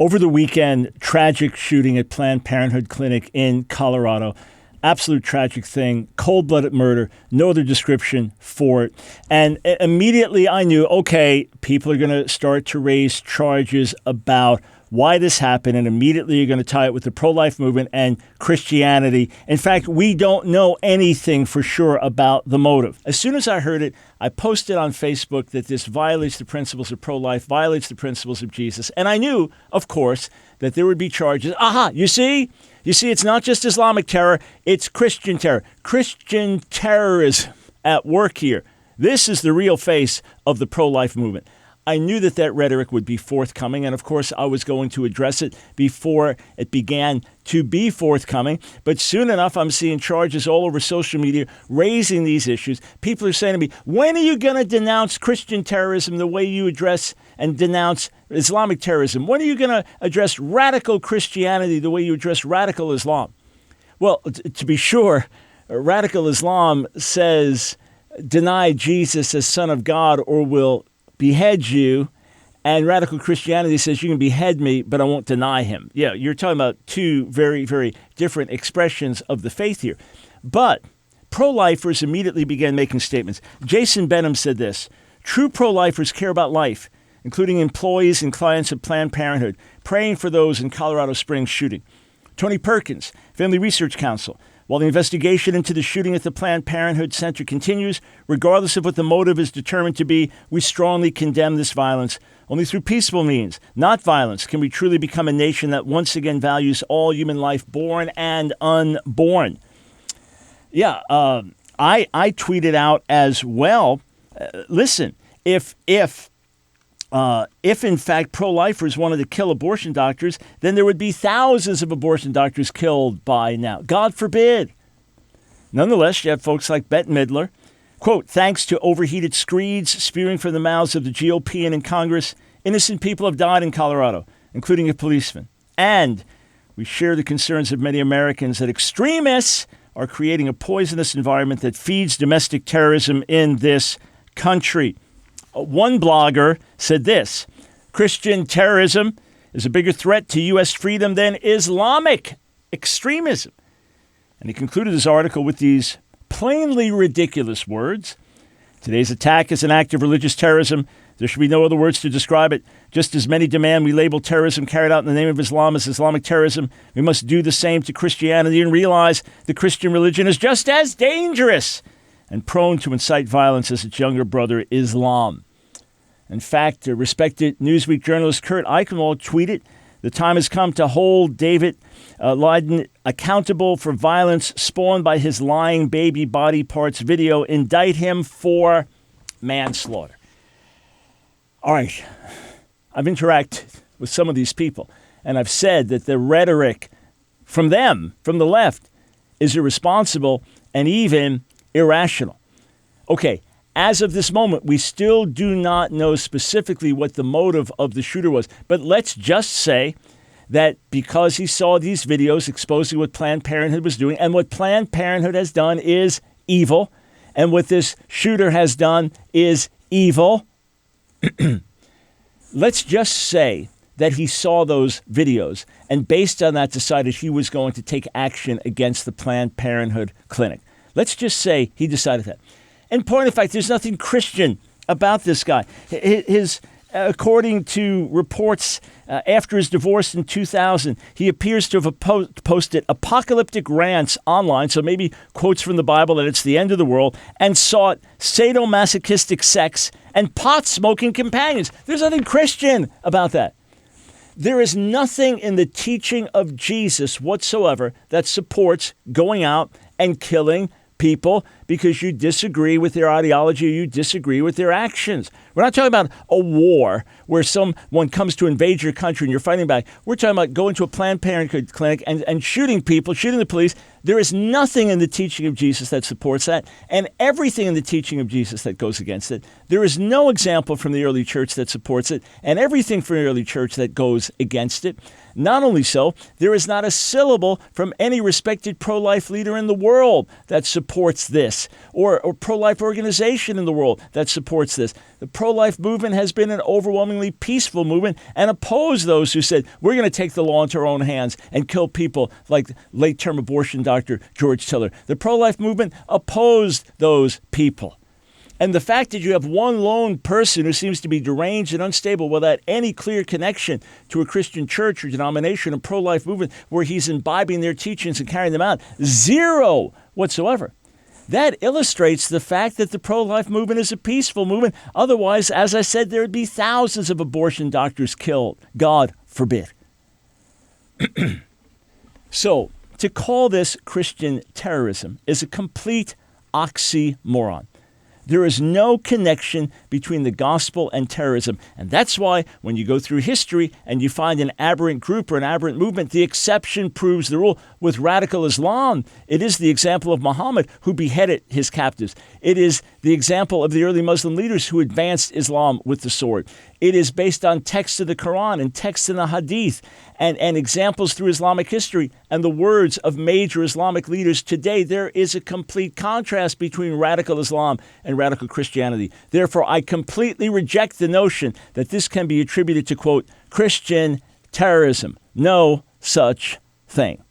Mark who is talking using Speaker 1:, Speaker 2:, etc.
Speaker 1: Over the weekend, tragic shooting at Planned Parenthood clinic in Colorado. Absolute tragic thing, cold-blooded murder, no other description for it. And immediately I knew, okay, people are going to start to raise charges about why this happened, and immediately you're going to tie it with the pro-life movement and Christianity. In fact, we don't know anything for sure about the motive. As soon as I heard it, I posted on Facebook that this violates the principles of pro-life, violates the principles of Jesus. And I knew, of course, that there would be charges. Aha, you see? You see, it's not just Islamic terror, it's Christian terror. Christian terrorism at work here. This is the real face of the pro-life movement. I knew that that rhetoric would be forthcoming, and of course I was going to address it before it began to be forthcoming. But soon enough, I'm seeing charges all over social media raising these issues. People are saying to me, when are you going to denounce Christian terrorism the way you address and denounce Islamic terrorism? When are you going to address radical Christianity the way you address radical Islam? Well, to be sure, radical Islam says, deny Jesus as Son of God or we'll behead you, and radical Christianity says you can behead me, but I won't deny him. Yeah, you're talking about two very, very different expressions of the faith here. But pro-lifers immediately began making statements. Jason Benham said this: true pro-lifers care about life, including employees and clients of Planned Parenthood, praying for those in Colorado Springs shooting. Tony Perkins, Family Research Council. While the investigation into the shooting at the Planned Parenthood Center continues, regardless of what the motive is determined to be, we strongly condemn this violence. Only through peaceful means, not violence, can we truly become a nation that once again values all human life, born and unborn. Yeah, I tweeted out as well. Listen, if in fact pro-lifers wanted to kill abortion doctors, then there would be thousands of abortion doctors killed by now. God forbid. Nonetheless, you have folks like Bette Midler. Quote, thanks to overheated screeds spewing from the mouths of the GOP and in Congress, innocent people have died in Colorado, including a policeman. And we share the concerns of many Americans that extremists are creating a poisonous environment that feeds domestic terrorism in this country. One blogger said this: Christian terrorism is a bigger threat to U.S. freedom than Islamic extremism. And he concluded his article with these plainly ridiculous words: today's attack is an act of religious terrorism. There should be no other words to describe it. Just as many demand we label terrorism carried out in the name of Islam as Islamic terrorism, we must do the same to Christianity and realize the Christian religion is just as dangerous and prone to incite violence as its younger brother, Islam. In fact, respected Newsweek journalist Kurt Eichenwald tweeted, the time has come to hold David Leiden accountable for violence spawned by his lying baby body parts video. Indict him for manslaughter. All right, I've interacted with some of these people, and I've said that the rhetoric from them, from the left, is irresponsible and even irrational. Okay, as of this moment, we still do not know specifically what the motive of the shooter was. But let's just say that because he saw these videos exposing what Planned Parenthood was doing, and what Planned Parenthood has done is evil, and what this shooter has done is evil, let's just say that he saw those videos and based on that decided he was going to take action against the Planned Parenthood clinic. Let's just say he decided that. In point of fact, there's nothing Christian about this guy. According to reports, after his divorce in 2000, he appears to have posted apocalyptic rants online, so maybe quotes from the Bible that it's the end of the world, and sought sadomasochistic sex and pot-smoking companions. There's nothing Christian about that. There is nothing in the teaching of Jesus whatsoever that supports going out and killing people because you disagree with their ideology or you disagree with their actions. We're not talking about a war where someone comes to invade your country and you're fighting back. We're talking about going to a Planned Parenthood clinic and shooting people, shooting the police. There is nothing in the teaching of Jesus that supports that, and everything in the teaching of Jesus that goes against it. There is no example from the early church that supports it, and everything from the early church that goes against it. Not only so, there is not a syllable from any respected pro-life leader in the world that supports this. this, or pro-life organization in the world that supports this. The pro-life movement has been an overwhelmingly peaceful movement and opposed those who said, we're going to take the law into our own hands and kill people like late-term abortion doctor George Tiller. The pro-life movement opposed those people. And the fact that you have one lone person who seems to be deranged and unstable without any clear connection to a Christian church or denomination or pro-life movement where he's imbibing their teachings and carrying them out, zero whatsoever. That illustrates the fact that the pro-life movement is a peaceful movement. Otherwise, as I said, there would be thousands of abortion doctors killed. God forbid. So, to call this Christian terrorism is a complete oxymoron. There is no connection between the gospel and terrorism. And that's why when you go through history and you find an aberrant group or an aberrant movement, the exception proves the rule. With radical Islam, it is the example of Muhammad who beheaded his captives. It is the example of the early Muslim leaders who advanced Islam with the sword. It is based on texts of the Quran and texts in the Hadith and examples through Islamic history and the words of major Islamic leaders today. There is a complete contrast between radical Islam and radical Christianity. Therefore, I completely reject the notion that this can be attributed to, quote, Christian terrorism. No such thing.